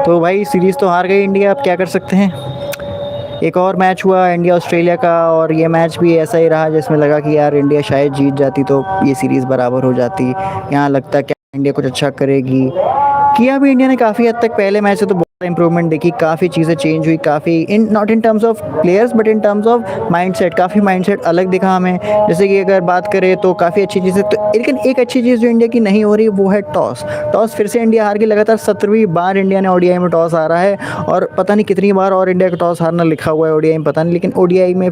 तो भाई सीरीज़ तो हार गई इंडिया, अब क्या कर सकते हैं। एक और मैच हुआ इंडिया ऑस्ट्रेलिया का, और ये मैच भी ऐसा ही रहा जिसमें लगा कि यार इंडिया शायद जीत जाती तो ये सीरीज़ बराबर हो जाती। यहाँ लगता है क्या इंडिया कुछ अच्छा करेगी। किया भी इंडिया ने काफ़ी हद तक, पहले मैच से तो बहुत इंप्रूवमेंट देखी, काफ़ी चीज़ें चेंज हुई, काफ़ी in not in terms of players but in terms of mindset, काफ़ी माइंडसेट अलग दिखा हमें। जैसे कि अगर बात करें तो काफ़ी अच्छी चीज़ें, तो लेकिन एक अच्छी चीज़ जो इंडिया की नहीं हो रही वो है टॉस। टॉस फिर से इंडिया हार गई, लगातार 17वीं बार इंडिया ने ओडीआई में टॉस हारा है, और पता नहीं कितनी बार और इंडिया का टॉस हारना लिखा हुआ है ओडीआई में, पता नहीं, लेकिन ओडीआई में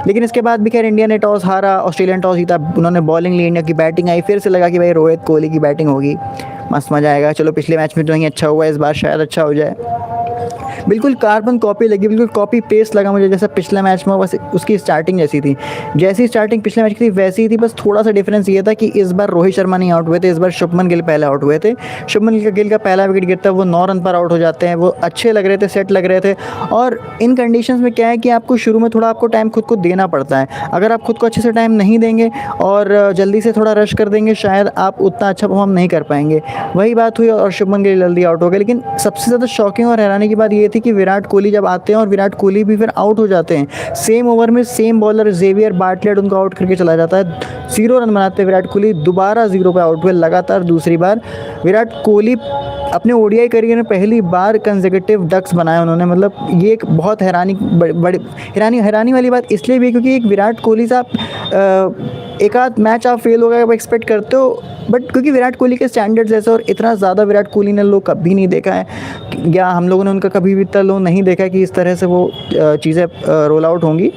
लेकिन इसके बाद भी खैर इंडिया ने टॉस हारा, ऑस्ट्रेलियन टॉस जीता, उन्होंने बॉलिंग ली, इंडिया की बैटिंग आई, फिर से लगा कि भाई रोहित कोहली की बैटिंग होगी, मस्त मज़ा आएगा। चलो पिछले मैच में तो नहीं अच्छा हुआ, इस बार शायद अच्छा हो जाए। बिल्कुल कार्बन कॉपी लगी, बिल्कुल कॉपी पेस्ट लगा मुझे, जैसा पिछले मैच में बस उसकी स्टार्टिंग जैसी थी, जैसी स्टार्टिंग पिछले मैच की थी वैसी ही थी। बस थोड़ा सा डिफरेंस ये था कि इस बार रोहित शर्मा नहीं आउट हुए थे, इस बार शुभमन गिल पहले आउट हुए थे। शुभमन गिल का पहला विकेट गिरता है, वो 9 रन पर आउट हो जाते हैं, वो अच्छे लग रहे थे, सेट लग रहे थे। और इन कंडीशंस में क्या है कि आपको शुरू में थोड़ा आपको टाइम खुद को देना पड़ता है। अगर आप खुद को अच्छे से टाइम नहीं देंगे और जल्दी से थोड़ा रश कर देंगे, शायद आप उतना अच्छा परफॉर्म नहीं कर पाएंगे। वही बात हुई और शुभमन गिल जल्दी आउट हो गए। लेकिन सबसे ज़्यादा शॉकिंग और हैरानी की बात ये थी कि विराट कोहली जब आते हैं और विराट कोहली भी फिर आउट हो जाते हैं, सेम ओवर में सेम बॉलर जेवियर बार्टलेट उनको आउट करके चला जाता है। 0 रन बनाते हैं विराट कोहली, दोबारा 0 पे आउट हुए लगातार दूसरी बार। विराट कोहली अपने ओडीआई करियर में पहली बार कंसेक्यूटिव डक्स बनाए उन्होंने, मतलब ये एक बहुत हैरानी वाली बात इसलिए भी क्योंकि एक विराट कोहली साहब एक आध मैच आप फेल हो गए, आप एक्सपेक्ट करते हो, बट क्योंकि विराट कोहली के स्टैंडर्ड्स ऐसे, और इतना ज़्यादा विराट कोहली ने लोग कभी नहीं देखा है, या हम लोगों ने उनका कभी भी इतना लोग नहीं देखा है कि इस तरह से वो चीज़ें रोल आउट होंगी।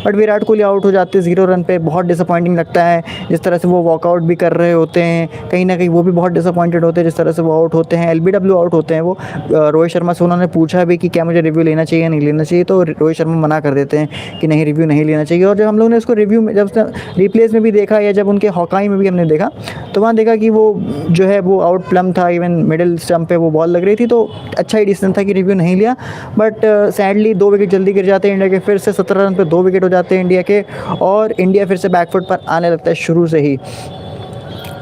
बट विराट कोहली आउट हो जाते 0 रन पे, बहुत डिसअपॉइंटिंग लगता है। जिस तरह से वो वॉकआउट भी कर रहे होते हैं, कहीं ना कहीं वो भी बहुत डिसअपॉइंटेड होते हैं जिस तरह से वो आउट होते हैं, एलबीडब्ल्यू आउट होते हैं वो। रोहित शर्मा से उन्होंने पूछा भी कि क्या मुझे रिव्यू लेना चाहिए या नहीं लेना चाहिए, तो रोहित शर्मा मना कर देते हैं कि नहीं, रिव्यू नहीं लेना चाहिए। और जब हम लोगों ने उसको रिव्यू में, जब रिप्लेस में भी देखा या जब उनके हॉकाई में भी हमने देखा, तो वहाँ देखा कि वो जो है वो आउट प्लम था, इवन मिडिल स्टंप पे वो बॉल लग रही थी, तो अच्छा ही डिसीजन था कि रिव्यू नहीं लिया। बट सैडली 2 विकेट जल्दी गिर जाते हैं इंडिया के, फिर से 17 रन पे 2 विकेट हो जाते हैं इंडिया के, और इंडिया फिर से बैकफुट पर आने लगता है शुरू से ही।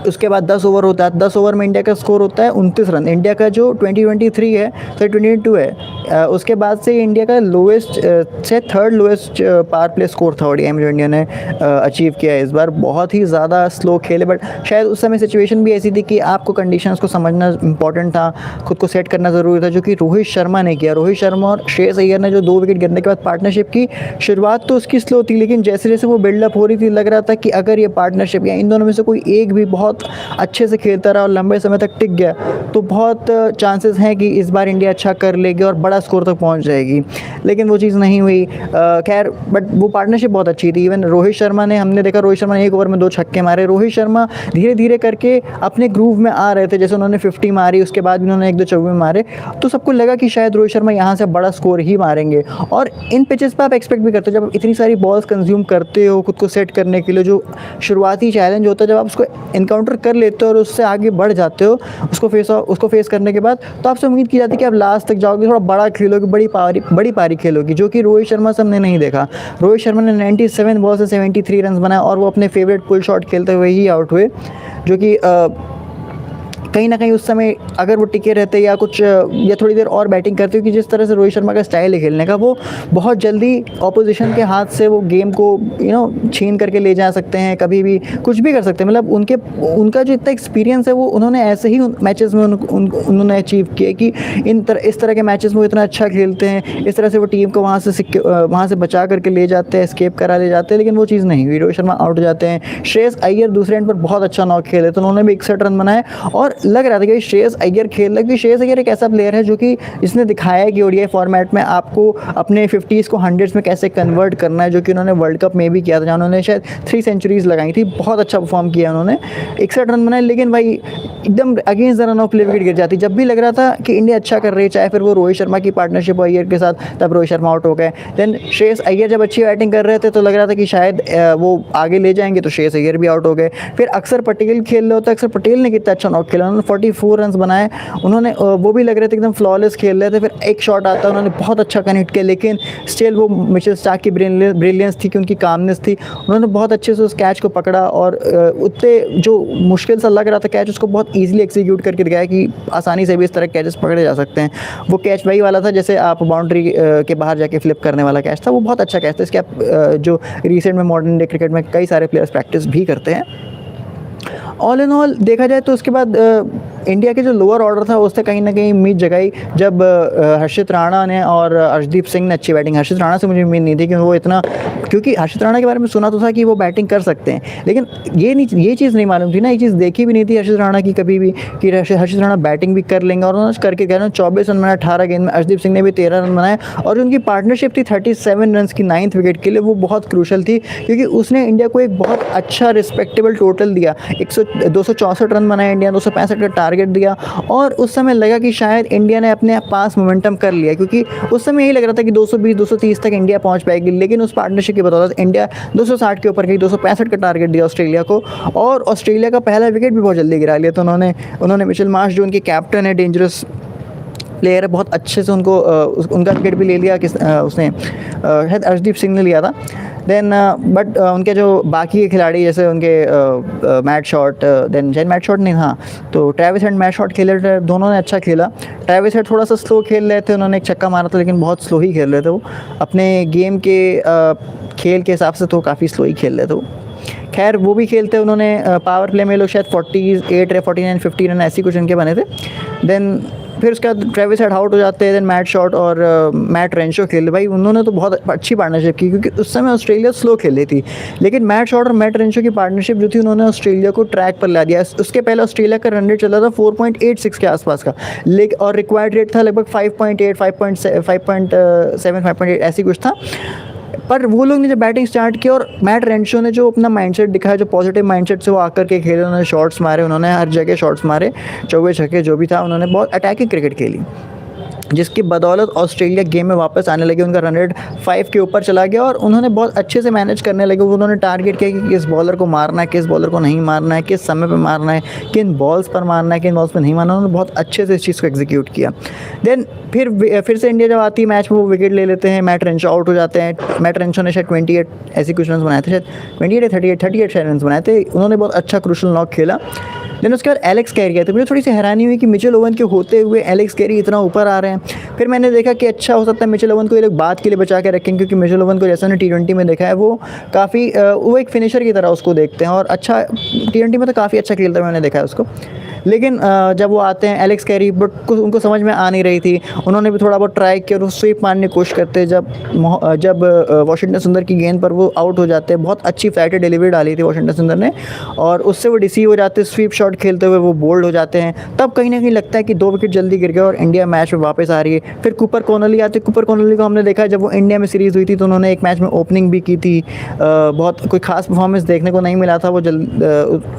उसके बाद 10 ओवर होता है, 10 ओवर में इंडिया का स्कोर होता है 29 रन। इंडिया का जो 2023 है, तो 22 है, उसके बाद से इंडिया का लोएस्ट से third lowest power play score था ओडीआई में जो इंडिया ने अचीव किया है इस बार। बहुत ही ज़्यादा स्लो खेले, बट शायद उस समय सिचुएशन भी ऐसी थी कि आपको कंडीशंस को समझना इंपॉर्टेंट था, खुद को सेट करना ज़रूरी था, जो कि रोहित शर्मा ने किया। रोहित शर्मा और श्रेयस अय्यर ने जो 2 विकेट गिरने के बाद पार्टनरशिप की, शुरुआत तो उसकी स्लो थी, लेकिन जैसे जैसे वो बिल्डअप हो रही थी, लग रहा था कि अगर ये पार्टनरशिप या इन दोनों में से कोई एक भी बहुत अच्छे से खेलता रहा और लंबे समय तक टिक गया, तो बहुत चांसेस हैं कि इस बार इंडिया अच्छा कर लेगी और बड़ा स्कोर तक पहुंच जाएगी। लेकिन वो चीज़ नहीं हुई। खैर, बट वो पार्टनरशिप बहुत अच्छी थी। इवन रोहित शर्मा ने, हमने देखा रोहित शर्मा ने 1 ओवर में 2 छक्के मारे। रोहित शर्मा धीरे धीरे करके अपने ग्रूव में आ रहे थे, जैसे उन्होंने 50 मारी, उसके बाद उन्होंने 1-2 चौके मारे, तो सबको लगा कि शायद रोहित शर्मा यहाँ से बड़ा स्कोर ही मारेंगे। और इन पिचेस पर आप एक्सपेक्ट भी करते हो, जब आप इतनी सारी बॉल्स कंज्यूम करते हो खुद को सेट करने के लिए, जो शुरुआती चैलेंज होता है, जब आप उसको इनकाउंटर कर लेते हो और उससे आगे बढ़ जाते हो, उसको फेस करने के बाद, तो आपसे उम्मीद की जाती है कि आप लास्ट तक जाओगे, थोड़ा बड़ा खेलोगे, बड़ी पारी खेलोगे, जो कि रोहित शर्मा से हमने नहीं देखा। रोहित शर्मा ने 97 बॉल से 73 रन बनाए, और वो अपने फेवरेट पुल शॉट खेलते हुए ही आउट हुए, जो कि कहीं ना कहीं उस समय अगर वो टिके रहते या कुछ या थोड़ी देर और बैटिंग करते, कि जिस तरह से रोहित शर्मा का स्टाइल है खेलने का, वो बहुत जल्दी ऑपोजिशन के हाथ से वो गेम को छीन करके ले जा सकते हैं, कभी भी कुछ भी कर सकते हैं। मतलब उनका जो इतना एक्सपीरियंस है, वो उन्होंने ऐसे ही मैचेस में उन्होंने अचीव किया कि इस तरह के मैचेस में वो इतना अच्छा खेलते हैं, इस तरह से वो टीम को वहाँ से बचा करके ले जाते हैं, एस्केप करा ले जाते हैं। लेकिन वो चीज़ नहीं हुई, रोहित शर्मा आउट हो जाते हैं। श्रेयस अय्यर दूसरे एंड पर बहुत अच्छा नॉक खेले, तो उन्होंने भी 61 रन बनाए, और लग रहा था कि श्रेयस अय्यर खेल रहा है, क्योंकि श्रेयस अय्यर एक ऐसा प्लेयर है जो कि इसने दिखाया है कि ओडीआई फॉर्मेट में आपको अपने 50s को 100s में कैसे कन्वर्ट करना है, जो कि उन्होंने वर्ल्ड कप में भी किया था, जहाँ उन्होंने शायद 3 सेंचुरीज लगाई थी। बहुत अच्छा परफॉर्म किया उन्होंने, 61 रन बनाए। लेकिन भाई एकदम against the run of play wicket गिर जाती। जब भी लग रहा था कि इंडिया अच्छा कर रही है, चाहे फिर वो रोहित शर्मा की पार्टनरशिप अय्यर के साथ, तब रोहित शर्मा आउट हो गए। देन श्रेयस अय्यर जब अच्छी बैटिंग कर रहे थे, तो लग रहा था कि शायद वो आगे ले जाएंगे, तो श्रेयस अय्यर भी आउट हो गए। फिर अक्षर पटेल खेल रहे होते, अक्षर पटेल ने कितना अच्छा नॉक खेला, उन्होंने 44 रन्स बनाए। उन्होंने वो भी लग रहे थे एकदम फ्लॉलेस खेल रहे थे, फिर एक शॉट आता है, उन्होंने बहुत अच्छा कनेक्ट किया, लेकिन स्टिल वो मिचेल स्टार्क की ब्रिलियंस थी कि उनकी कामनेस थी, उन्होंने बहुत अच्छे से उस कैच को पकड़ा और उतने जो मुश्किल सा लग रहा था कैच, उसको बहुत ईजिली एग्जीक्यूट करके दिखाया कि आसानी से भी इस तरह कैचेस पकड़े जा सकते हैं। वो कैच वही वाला था जैसे आप बाउंड्री के बाहर जाके फ्लिप करने वाला कैच था, वो बहुत अच्छा कैच था। इसके आप जो रिसेंट में मॉडर्न डे क्रिकेट में कई सारे प्लेयर्स प्रैक्टिस भी करते हैं। ऑल इन ऑल देखा जाए तो उसके बाद इंडिया के जो लोअर ऑर्डर था उससे कहीं ना कहीं उम्मीद जगाई जब हर्षित राणा ने और अर्शदीप सिंह ने अच्छी बैटिंग। हर्षित राणा से मुझे उम्मीद नहीं थी कि वो इतना, क्योंकि हर्षित राणा के बारे में सुना तो था कि वो बैटिंग कर सकते हैं, लेकिन ये चीज़ नहीं मालूम थी ना, ये चीज़ देखी भी नहीं थी हर्षित राणा की कभी भी कि हर्षित राणा बैटिंग भी कर लेंगे। और उन्होंने करके गए ना, 24 रन बनाए 18 गेंद में। अर्शदीप सिंह ने भी 13 रन बनाए और उनकी पार्टनरशिप थी 37 रन की 9th विकेट के लिए, वो बहुत क्रूशल थी क्योंकि उसने इंडिया को एक बहुत अच्छा रिस्पेक्टेबल टोटल दिया। 264 रन बनाए इंडिया, 265 का टारगेट दिया और उस समय लगा कि शायद इंडिया ने अपने पास मोमेंटम कर लिया, क्योंकि उस समय यही लग रहा था कि 220-230 तक इंडिया पहुंच पाएगी, लेकिन उस पार्टनरशिप की बदौलत इंडिया 260 के ऊपर गई, 265 का टारगेट दिया ऑस्ट्रेलिया को और ऑस्ट्रेलिया का पहला विकेट भी बहुत जल्दी गिरा लिया। तो उन्होंने मिचेल मार्श जो उनके कैप्टन है, डेंजरस प्लेयर है, बहुत अच्छे से उनका विकेट भी ले लिया। उसने शायद अर्शदीप सिंह ने लिया था। देन बट उनके जो बाकी के खिलाड़ी जैसे उनके मैट शॉट, देन शायद मैट शॉट नहीं, हाँ तो ट्रेविस हेड मैट शॉट खेले थे, दोनों ने अच्छा खेला। ट्रेविस हेड थोड़ा सा स्लो खेल रहे थे, उन्होंने एक छक्का मारा था लेकिन बहुत स्लो ही खेल रहे थे वो, अपने गेम के खेल के हिसाब से तो काफ़ी स्लो ही खेल रहे थे वो। खैर वो भी खेलते, उन्होंने पावर प्ले में लोग शायद 48 या 49 50 रन ऐसी कुछ उनके बने थे। देन फिर उसके बाद ट्रेविस हेड आउट हो जाते हैं, देन मैट शॉट और मैट रेंशो खेले। भाई उन्होंने तो बहुत अच्छी पार्टनरशिप की क्योंकि उस समय ऑस्ट्रेलिया स्लो खेल रही थी, लेकिन मैट शॉट और मैट रेंशो की पार्टनरशिप जो थी उन्होंने ऑस्ट्रेलिया को ट्रैक पर ला दिया। उसके पहले ऑस्ट्रेलिया का रन रेट चला था 4.86 के आसपास का, लेकिन और रिक्वायर्ड रेट था लगभग 5.8, 5.7, 5.8 ऐसी कुछ था। पर वो लोग ने जब बैटिंग स्टार्ट की और मैट रेंशो ने जो अपना माइंडसेट दिखाया, जो पॉजिटिव माइंडसेट से वो आकर के खेले, उन्होंने शॉट्स मारे, उन्होंने हर जगह शॉट्स मारे, चौके छक्के जो भी था, उन्होंने बहुत अटैकिंग क्रिकेट खेली, जिसकी बदौलत ऑस्ट्रेलिया गेम में वापस आने लगे। उनका रन रेट 5 के ऊपर चला गया और उन्होंने बहुत अच्छे से मैनेज करने लगे। उन्होंने टारगेट किया कि किस बॉलर को मारना है, किस बॉलर को नहीं मारना है, किस समय पे मारना है, किन बॉल्स पर मारना है, किन बॉल्स पर नहीं मारना। उन्होंने बहुत अच्छे से इस चीज़ को एग्जीक्यूट किया। देन फिर से इंडिया जब आती है मैच में, वो विकेट ले लेते हैं, मैट रेंशो आउट हो जाते हैं। मैट रेंशो ने शायद 28 ऐसी कुछ रन बनाए थे, शायद 28 या 38 शायद रन बनाए थे। उन्होंने बहुत अच्छा क्रूशल नॉक खेला। देन उसके बाद एलेक्स कैरी आए थे। मुझे थोड़ी सी हैरानी हुई कि मिचेल ओवन के होते हुए एलेक्स कैरी इतना ऊपर आ रहे हैं। फिर मैंने देखा कि अच्छा हो सकता है मिचेल ओवन को ये लोग बाद के लिए बचा के रखें, क्योंकि मिचेल ओवन को जैसा ने T20 में देखा है वो काफ़ी वो एक फिनिशर की तरह उसको देखते हैं और अच्छा T20 में तो काफ़ी अच्छा खेलता है, मैंने देखा है उसको। लेकिन जब वो आते हैं एलेक्स कैरी, बट उनको समझ में आ नहीं रही थी। उन्होंने भी थोड़ा बहुत ट्राई किया और वो स्वीप मारने की कोशिश करते, जब वाशिंगटन सुंदर की गेंद पर वो आउट हो जाते हैं। बहुत अच्छी फ्लाइटेड डिलीवरी डाली थी वाशिंगटन सुंदर ने और उससे वो डिसीव हो जाते, स्वीप शॉट खेलते हुए वो बोल्ड हो जाते हैं। तब कहीं ना कहीं लगता है कि 2 विकेट जल्दी गिर गए और इंडिया मैच में वापस आ रही है। फिर कूपर कॉनली आते। कूपर कॉनली को हमने देखा जब वो इंडिया में सीरीज़ हुई थी तो उन्होंने एक मैच में ओपनिंग भी की थी। बहुत कोई खास परफॉर्मेंस देखने को नहीं मिला था। वो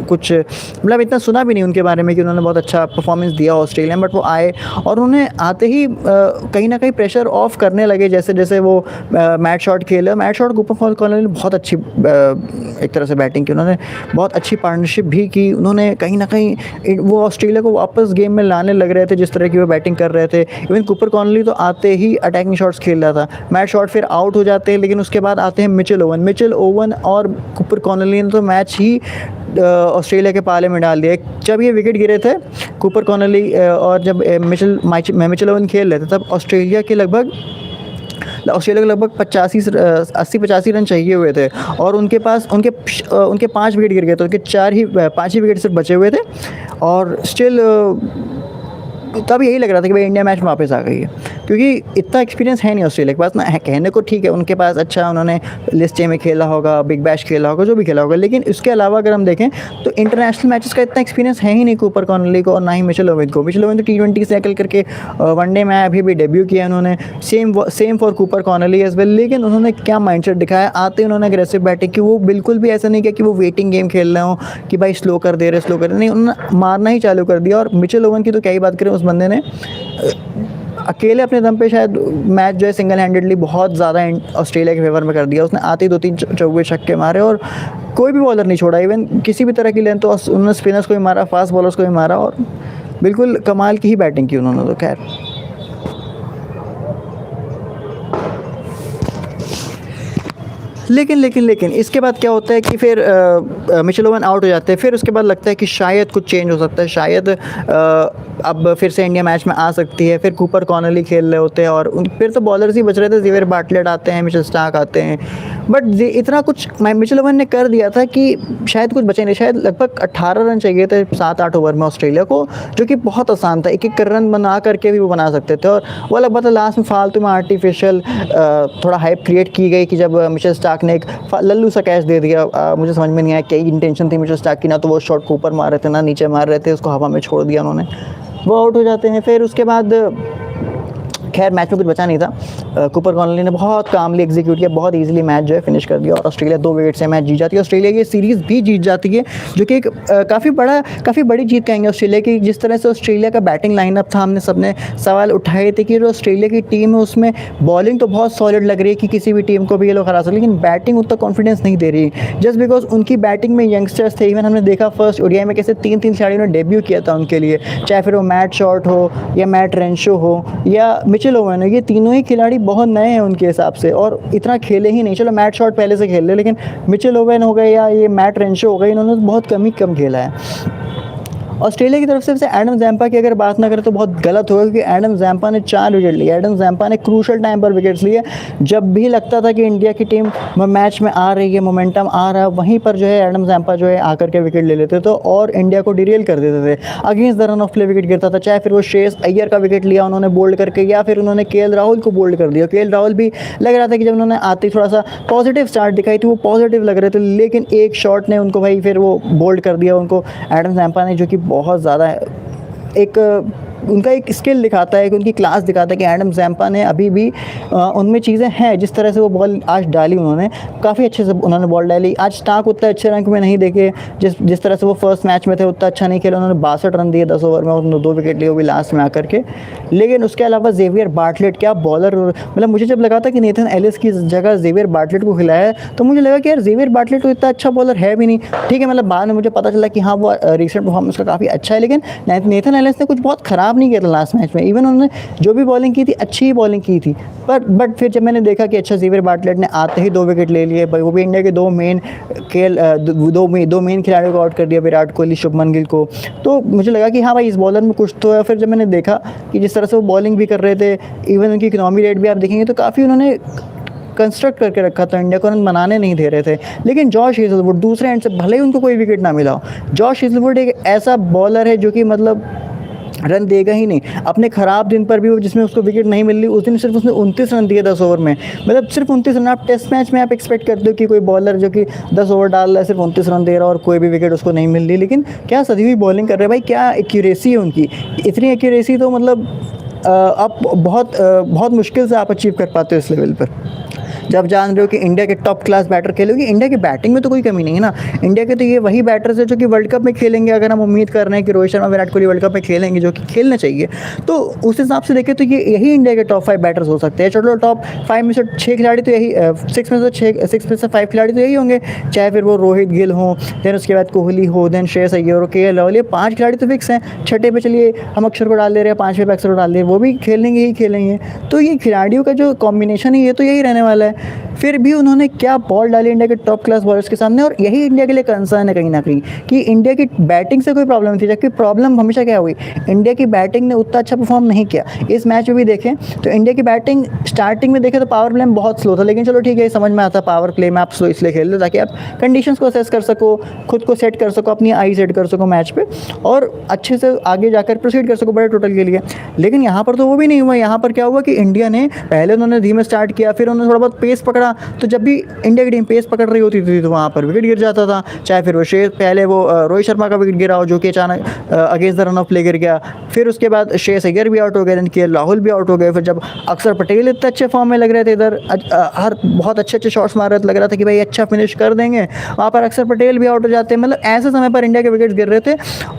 कुछ मतलब इतना सुना भी नहीं उनके बारे में कि उन्होंने बहुत अच्छा परफॉर्मेंस दिया ऑस्ट्रेलिया में, बट वो आए और उन्हें आते ही कहीं ना कहीं प्रेशर ऑफ करने लगे। जैसे जैसे वो मैट शॉट खेले, मैट शॉट कूपर कॉनली ने बहुत अच्छी एक तरह से बैटिंग की, उन्होंने बहुत अच्छी पार्टनरशिप भी की। उन्होंने कहीं ना कहीं वो ऑस्ट्रेलिया को वापस गेम में लाने लग रहे थे जिस तरह की वो बैटिंग कर रहे थे। इवन कूपर कॉनली तो आते ही अटैकिंग शॉट्स खेल रहा था। मैट शॉट फिर आउट हो जाते हैं, लेकिन उसके बाद आते हैं मिचेल ओवन और कूपर कॉनली ने तो मैच ही ऑस्ट्रेलिया के पाले में डाल दिया। जब ये विकेट गिरे थे कूपर कॉनली और जब मिचेल ओवन खेल रहे थे, तब ऑस्ट्रेलिया को लगभग 80-85 रन चाहिए हुए थे और उनके 5 विकेट गिर गए थे। उनके 5 ही विकेट सिर्फ बचे हुए थे और स्टिल तब यही लग रहा था कि भाई इंडिया मैच में वापस आ गई है, क्योंकि इतना एक्सपीरियंस है नहीं ऑस्ट्रेलिया के पास ना। कहने को ठीक है उनके पास अच्छा, उन्होंने लिस्ट ए में खेला होगा, बिग बैश खेला होगा, जो भी खेला होगा, लेकिन इसके अलावा अगर हम देखें तो इंटरनेशनल मैचेस का इतना एक्सपीरियंस है ही नहीं कूपर कॉनली को और ना ही मिचेल ओवन को। मिचेल ओवन तो T20 से निकल करके वनडे में अभी भी डेब्यू किया उन्होंने। Same for Cooper Connolly as well. लेकिन उन्होंने क्या माइंडसेट दिखाया, आते उन्होंने अग्रेसिव बैटिंग की। वो बिल्कुल भी ऐसा नहीं किया कि वो वेटिंग गेम खेल रहे हो कि भाई स्लो कर दे रहे, नहीं, उन्होंने मारना ही चालू कर दिया। और मिचेल ओवन की तो क्या ही बात करें, उस बंदे ने अकेले अपने दम पे शायद मैच जो है सिंगल हैंडेडली बहुत ज़्यादा ऑस्ट्रेलिया के फेवर में कर दिया। उसने आते ही 2-3 चौके छक्के मारे और कोई भी बॉलर नहीं छोड़ा, इवन किसी भी तरह की लेंथ। तो उन्होंने स्पिनर्स को भी मारा, फास्ट बॉलर्स को भी मारा और बिल्कुल कमाल की ही बैटिंग की उन्होंने तो। खैर लेकिन इसके बाद क्या होता है कि फिर मिचेल ओवन आउट हो जाते हैं। फिर उसके बाद लगता है कि शायद कुछ चेंज हो सकता है, शायद अब फिर से इंडिया मैच में आ सकती है। फिर कूपर कॉनली खेल रहे होते हैं और फिर तो बॉलर्स ही बच रहे थे, जेवियर बार्टलेट आते हैं, मिचेल स्टार्क आते हैं, बट इतना कुछ मिचेल ओवन ने कर दिया था कि शायद कुछ बचे नहीं। शायद लगभग 18 रन चाहिए थे 7-8 ओवर में ऑस्ट्रेलिया को, जो कि बहुत आसान था। एक रन बना करके भी वो बना सकते थे। और वो अलग बात है लास्ट में फालतू में आर्टिफिशियल थोड़ा हाइप क्रिएट की गई कि जब मिचेल स्टार्क ने एक लल्लू सा कैच दे दिया। मुझे समझ में नहीं आया क्या इंटेंशन थी मिचेल स्टार्क की, ना तो वो शॉट को ऊपर मार रहे थे ना नीचे मार रहे थे, उसको हवा में छोड़ दिया उन्होंने, वो आउट हो जाते हैं। फिर उसके बाद खैर मैच में कुछ बचा नहीं था। कूपर कॉनली ने बहुत कामली एग्जीक्यूट किया, बहुत इजीली मैच जो है फिनिश कर दिया और ऑस्ट्रेलिया 2 विकेट से मैच जीत जाती है। ऑस्ट्रेलिया की सीरीज़ भी जीत जाती है, जो कि एक काफ़ी बड़ी जीत कहेंगे ऑस्ट्रेलिया की। जिस तरह से ऑस्ट्रेलिया का बैटिंग लाइनअप था, हमने सबने सवाल उठाए थे कि जो ऑस्ट्रेलिया की टीम है उसमें बॉलिंग तो बहुत सॉलिड लग रही है कि किसी भी टीम को भी ये लोग हरा सकते, लेकिन बैटिंग उतना कॉन्फिडेंस नहीं दे रही, जस्ट बिकॉज उनकी बैटिंग में यंगस्टर्स थे। इवन हमने देखा फर्स्ट ओडीआई में कैसे 3-3 खिलाड़ियों ने डेब्यू किया था उनके लिए, चाहे फिर वो मैट शॉट हो या मैट रेंशो हो या मिचेल ओवन हो, ये तीनों ही खिलाड़ी बहुत नए हैं उनके हिसाब से और इतना खेले ही नहीं। चलो मैट शॉट पहले से खेल ले, लेकिन मिचेल ओवन हो गए या ये मैट रेंशो हो गए, इन्होंने बहुत कम खेला है। ऑस्ट्रेलिया की तरफ से एडम जैम्पा की अगर बात ना करें तो बहुत गलत होगा, क्योंकि एडम जैम्पा ने 4 विकेट लिए। एडम जैम्पा ने क्रूशल टाइम पर विकेट्स लिए, जब भी लगता था कि इंडिया की टीम मैच में आ रही है, मोमेंटम आ रहा है, वहीं पर जो है एडम जैम्पा जो है आकर के विकेट ले लेते तो और इंडिया को डिरेल कर देते थे। Against the run of play wicket गिरता था, चाहे फिर वो श्रेयस अय्यर का विकेट लिया उन्होंने बोल्ड करके, या फिर उन्होंने केएल राहुल को बोल्ड कर दिया। केएल राहुल भी लग रहा था कि जब उन्होंने आते ही थोड़ा सा पॉजिटिव स्टार्ट दिखाई थी, वो पॉजिटिव लग रहे थे, लेकिन एक शॉट ने उनको भाई फिर वो बोल्ड कर दिया उनको एडम जैम्पा ने, जो कि बहुत ज़्यादा एक उनका एक स्किल दिखाता है, कि उनकी क्लास दिखाता है कि एडम जैम्पा ने अभी भी उनमें चीज़ें हैं। जिस तरह से वो बॉल आज डाली उन्होंने, काफ़ी अच्छे से उन्होंने बॉल डाली। आज स्टार्क उतना अच्छे रैंक में नहीं देखे, जिस तरह से वो फर्स्ट मैच में थे उतना अच्छा नहीं खेला। उन्होंने 62 रन दिए 10 ओवर में, उन्होंने 2 विकेट लिए, वो भी लास्ट में आकर के। लेकिन उसके अलावा जेवियर बार्टलेट क्या बॉलर, मतलब मुझे जब लगा था कि नेथन एलिस की जगह जेवियर बार्टलेट को खिलाया तो मुझे लगा कि यार जेवियर बार्टलेट तो इतना अच्छा बॉलर है भी नहीं। ठीक है, मतलब बाद में मुझे पता चला कि हाँ वो रिसेंट परफॉर्मेंस का काफ़ी अच्छा है, लेकिन नेथन एलिस ने कुछ बहुत ख़राब नहीं किया था लास्ट मैच में। इवन उन्होंने जो भी बॉलिंग की थी अच्छी ही बॉलिंग की थी, बट फिर जब मैंने देखा कि अच्छा जेवियर बार्टलेट ने आते ही 2 विकेट ले लिए, वो भी इंडिया के 2 मेन खिलाड़ियों को आउट कर दिया, विराट कोहली, शुभमन गिल को, तो मुझे लगा कि हाँ भाई इस बॉलर में कुछ तो है। फिर जब मैंने देखा कि जिस तरह से वो बॉलिंग भी कर रहे थे, इवन उनकी इकनॉमी रेट भी आप देखेंगे तो काफ़ी उन्होंने कंस्ट्रक्ट करके रखा था, इंडिया को रन बनाने नहीं दे रहे थे। लेकिन जॉश हेजलवुड दूसरे एंड से, भले ही उनको कोई विकेट ना मिला हो, जॉश हेजलवुड एक ऐसा बॉलर है जो कि मतलब रन देगा ही नहीं। अपने ख़राब दिन पर भी वो, जिसमें उसको विकेट नहीं मिल रही, उस दिन सिर्फ उसने 29 रन दिए 10 ओवर में। मतलब सिर्फ 29 रन। आप टेस्ट मैच में आप एक्सपेक्ट करते हो कि कोई बॉलर जो कि 10 ओवर डाल रहा है, सिर्फ 29 रन दे रहा है और कोई भी विकेट उसको नहीं मिल रही, लेकिन क्या सदी हुई बॉलिंग कर रहे हैं भाई, क्या एक्यूरेसी है उनकी। इतनी एक्यूरेसी तो मतलब आप बहुत मुश्किल से आप अचीव कर पाते हो इस लेवल पर, जब जान रहे हो कि इंडिया के टॉप क्लास बैटर खेलोगे। इंडिया की बैटिंग में तो कोई कमी नहीं है ना, इंडिया के तो ये वही बैटर्स है जो कि वर्ल्ड कप में खेलेंगे। अगर हम उम्मीद कर रहे हैं कि रोहित शर्मा, विराट कोहली वर्ल्ड कप में खेलेंगे, जो कि खेलना चाहिए, तो उस हिसाब से देखें तो यही इंडिया के टॉप 5 बैटर्स हो सकते हैं। चलो टॉप 5 में से 6 खिलाड़ी तो यही, 6 में से 5 खिलाड़ी तो यही होंगे, चाहे फिर वो रोहित गिल हो, देन उसके बाद कोहली हो, देन श्रेयस अय्यर हो, केएल राहुल, ये 5 खिलाड़ी तो फिक्स हैं। छठे पे चलिए हम अक्षर को डाल दे रहे हैं, 5वें पे अक्षर को डाल दे रहे हैं, वो भी खेलेंगे ही खेलेंगे। तो ये खिलाड़ियों का जो कॉम्बिनेशन है ये तो यही रहने वाला है। फिर भी उन्होंने क्या बॉल डाली इंडिया के टॉप क्लास बॉलर्स के सामने, और यही इंडिया के लिए कंसर्न है कहीं ना कहीं कि इंडिया की बैटिंग से कोई प्रॉब्लम नहीं थी, जबकि प्रॉब्लम हमेशा क्या हुई, इंडिया की बैटिंग ने उतना अच्छा परफॉर्म नहीं किया। इस मैच में भी देखें तो इंडिया की बैटिंग स्टार्टिंग में देखें तो पावर प्ले में बहुत स्लो था, लेकिन चलो ठीक है, समझ में आता है पावर प्ले में आप स्लो इसलिए खेल लो ताकि आप कंडीशंस को असेस कर सको, खुद को सेट कर सको, अपनी आई सेट कर सको मैच पे और अच्छे से आगे जाकर प्रोसीड कर सको बड़े टोटल के लिए। लेकिन यहाँ पर तो वो भी नहीं हुआ। यहाँ पर क्या हुआ कि इंडिया ने पहले उन्होंने धीमे स्टार्ट किया, फिर उन्होंने थोड़ा बहुत पेस पकड़ा करा, तो जब भी इंडिया की टीम पेस पकड़ रही होती थी तो वहाँ पर विकेट गिर जाता था। चाहे फिर वो पहले वो रोहित शर्मा का विकेट गिरा हो जो कि अचानक against the run of play गिर गया, फिर उसके बाद श्रेयस अय्यर भी आउट हो गए, देन के राहुल भी आउट हो गए। फिर जब अक्षर पटेल इतने अच्छे फॉर्म में लग रहे थे, इधर हर बहुत अच्छे अच्छे शॉट्स मार रहे थे, लग रहा था कि भाई अच्छा फिनिश कर देंगे, वहाँ पर अक्षर पटेल भी आउट हो जाते हैं। मतलब ऐसे समय पर इंडिया के विकेट्स गिर रहे थे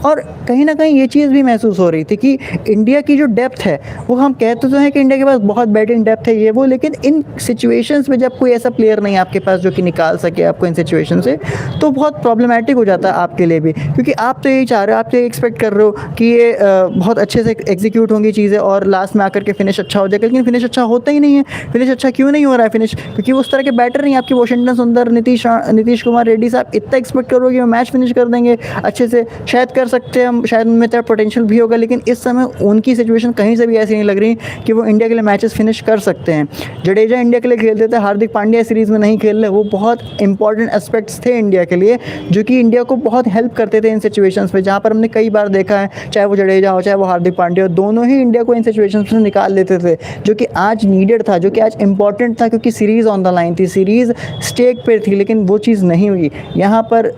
और कहीं ना कहीं ये चीज़ भी महसूस हो रही थी कि इंडिया की जो डेप्थ है, वो हम कहते तो हैं कि इंडिया के पास बहुत बैटिंग डेप्थ है ये वो, लेकिन इन सिचुएशंस में जब कोई ऐसा प्लेयर नहीं है आपके पास जो कि निकाल सके आपको इन सिचुएशन से, तो बहुत प्रॉब्लमेटिक हो जाता है आपके लिए भी, क्योंकि आप तो यही चाह रहे हो, आप तो एक्सपेक्ट कर रहे हो कि ये बहुत अच्छे से एग्जीक्यूट होंगी चीज़ें और लास्ट में आकर के फिनिश अच्छा हो जाएगा, लेकिन फिनिश अच्छा होता ही नहीं है। फिनिश अच्छा क्यों नहीं हो रहा है फिनिश? क्योंकि उस तरह के बैटर नहीं आपके वॉशिंगटन सुंदर, नीतीश कुमार रेड्डी साहब इतना एक्सपेक्ट करोगे कि वो मैच फिनिश कर देंगे अच्छे से, शायद कर सकते हैं हम, शायद उनमें इतना पोटेंशियल भी होगा, लेकिन इस समय उनकी सिचुएशन कहीं से भी ऐसी नहीं लग रही कि वो इंडिया के लिए मैचेस फिनिश कर सकते हैं। जडेजा इंडिया के लिए खेलते थे, हार्दिक पांड्या सीरीज़ में नहीं खेल रहे, वो बहुत इंपॉर्टेंट एस्पेक्ट्स थे इंडिया के लिए जो कि इंडिया को बहुत हेल्प करते थे इन सिचुएशंस में, जहाँ पर हमने कई बार देखा है, चाहे वो जडेजा हो चाहे वो हार्दिक पांड्या हो, दोनों ही इंडिया को इन सिचुएशंस में निकाल लेते थे, जो कि आज नीडेड था, जो कि आज इंपॉर्टेंट था, क्योंकि सीरीज़ ऑन द लाइन थी, सीरीज़ स्टेक पे थी, लेकिन वो चीज़ नहीं हुई। यहाँ पर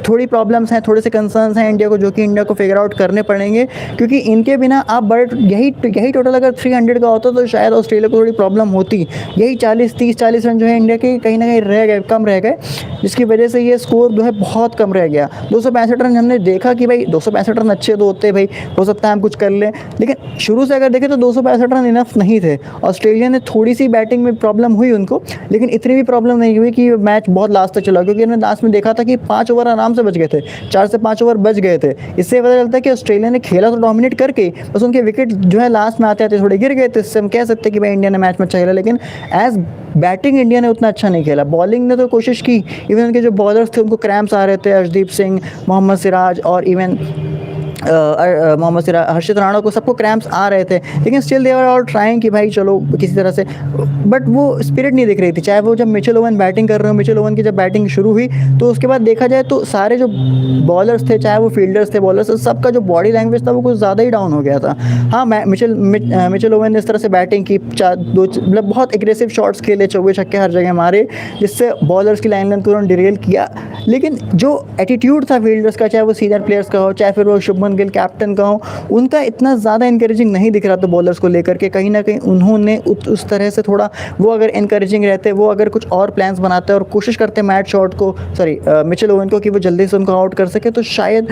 थोड़ी प्रॉब्लम्स हैं, थोड़े से कंसर्न्स हैं इंडिया को, जो कि इंडिया को फिगर आउट करने पड़ेंगे, क्योंकि इनके बिना आप यही टोटल अगर 300 का होता तो शायद ऑस्ट्रेलिया को थोड़ी प्रॉब्लम होती। यही 30-40 रन जो है इंडिया के कहीं ना कहीं रह गए, कम रह गए, जिसकी वजह से ये स्कोर जो है बहुत कम रह गया। 265 रन हमने देखा कि भाई 265 रन अच्छे तो होते भाई, हो सकता है हम कुछ कर लें, लेकिन शुरू से अगर देखें तो 265 रन इनफ नहीं थे। ऑस्ट्रेलिया ने थोड़ी सी बैटिंग में प्रॉब्लम हुई उनको, लेकिन इतनी भी प्रॉब्लम नहीं हुई कि मैच बहुत लास्ट तक चला, क्योंकि हमने लास्ट में देखा था कि 5 ओवर आराम से बच गए थे, 4 से 5 ओवर बच गए थे। इससे पता चलता है कि ऑस्ट्रेलिया ने खेला तो डोमिनेट करके, बस उनके विकेट जो है लास्ट में आते आते थोड़े गिर गए थे। इससे हम कह सकते हैं कि भाई इंडिया ने मैच में अच्छा खेला, लेकिन एज बैटिंग इंडिया ने उतना अच्छा नहीं खेला। बॉलिंग ने तो कोशिश की, इवन उनके जो बॉलर्स थे उनको क्रैम्प्स आ रहे थे, अर्शदीप सिंह, मोहम्मद सिराज और इवन हर्षित राणा को, सबको क्रैम्प्स आ रहे थे, लेकिन still they were all trying कि भाई चलो किसी तरह से, बट वो स्पिरिट नहीं दिख रही थी। चाहे वो जब मिचेल ओवन बैटिंग कर रहे हो, मिचेल ओवन की जब बैटिंग शुरू हुई तो उसके बाद देखा जाए तो सारे जो बॉलर्स थे, चाहे वो फील्डर्स थे, बॉलर्स, सबका जो बॉडी लैंग्वेज था वो कुछ ज़्यादा ही डाउन हो गया था। हाँ, मिचेल ओवन ने इस तरह से बैटिंग की, मतलब बहुत एग्रेसिव शॉट्स खेले, चौके छक्के हर जगह मारे, जिससे बॉलर्स की लाइन लेंथ को उन्होंने डिरेल किया, लेकिन जो एटीट्यूड था फील्डर्स का, चाहे वो सीनियर प्लेयर्स का हो, चाहे फिर वो शुभमन गिल कैप्टन का हो, उनका इतना ज़्यादा इंकरेजिंग नहीं दिख रहा था बॉलर्स को लेकर के। कहीं ना कहीं उन्होंने उस तरह से थोड़ा, वो अगर इंकरेजिंग रहते, वो अगर कुछ और प्लान्स बनाते और कोशिश करते मैट शॉट को, मिचेल ओवन को, कि वो जल्दी से उनको आउट कर सके, तो शायद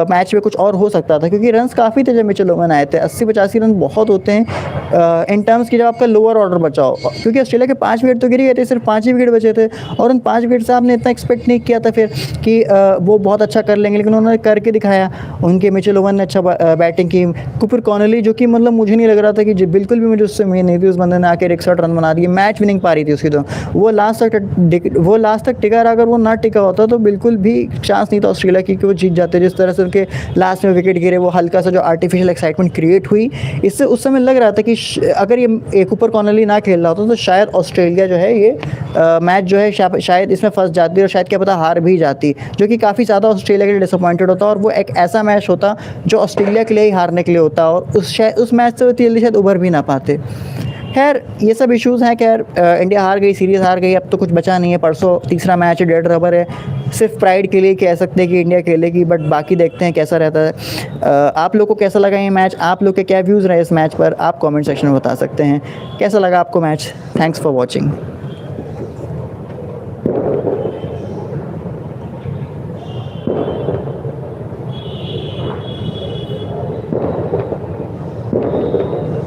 मैच में कुछ और हो सकता था, क्योंकि रन्स काफ़ी थे जब मिचेल ओवन आए थे। 80-85 रन बहुत होते हैं इन टर्म्स की जब आपका लोअर ऑर्डर बचा हो, क्योंकि ऑस्ट्रेलिया के 5 विकेट तो गिर गए थे, सिर्फ 5 ही विकेट बचे थे, और उन 5 विकेट से आपने इतना एक्सपेक्ट नहीं किया था फिर कि वो बहुत अच्छा कर लेंगे, लेकिन उन्होंने करके दिखाया। उनके मिचेल ओवन ने अच्छा बैटिंग की, कूपर कॉनली, जो कि मतलब मुझे नहीं लग रहा था कि बिल्कुल भी मुझे उससे उम्मीद नहीं थी, उस बंदे ने आके 61 रन बना दिए, मैच विनिंग पा रही थी उसकी, तो वो लास्ट तक टिका रहा। अगर वो ना टिका होता तो बिल्कुल भी चांस नहीं था ऑस्ट्रेलिया की कि वो जीत जाते। जिस तरह से उनके लास्ट में विकेट गिरे, वो हल्का सा जो आर्टिफिशियल एक्साइटमेंट क्रिएट हुई, इससे उस समय लग रहा था कि अगर ये कूपर कॉनली ना खेल रहा होता तो शायद ऑस्ट्रेलिया जो है ये मैच जो है शायद इसमें फंस जाती और शायद क्या पता हार भी जाती, जो कि काफ़ी ज़्यादा ऑस्ट्रेलिया के लिए डिसअपॉइंटेड होता, और वो एक ऐसा मैच होता जो ऑस्ट्रेलिया के लिए ही हारने के लिए होता, और उस मैच से वो जल्दी शायद उभर भी ना पाते। खैर, ये सब इश्यूज़ हैं। खैर, इंडिया हार गई, सीरीज़ हार गई, अब तो कुछ बचा नहीं है। परसों तीसरा मैच है, डेड रबर है, सिर्फ प्राइड के लिए कह सकते हैं कि इंडिया खेलेगी, बट बाकी देखते हैं कैसा रहता है। आप लोग को कैसा लगा ये मैच? आप लोग के क्या व्यूज़ रहे इस मैच पर? आप कमेंट सेक्शन में बता सकते हैं। कैसा लगा आपको मैच? Thanks for watching.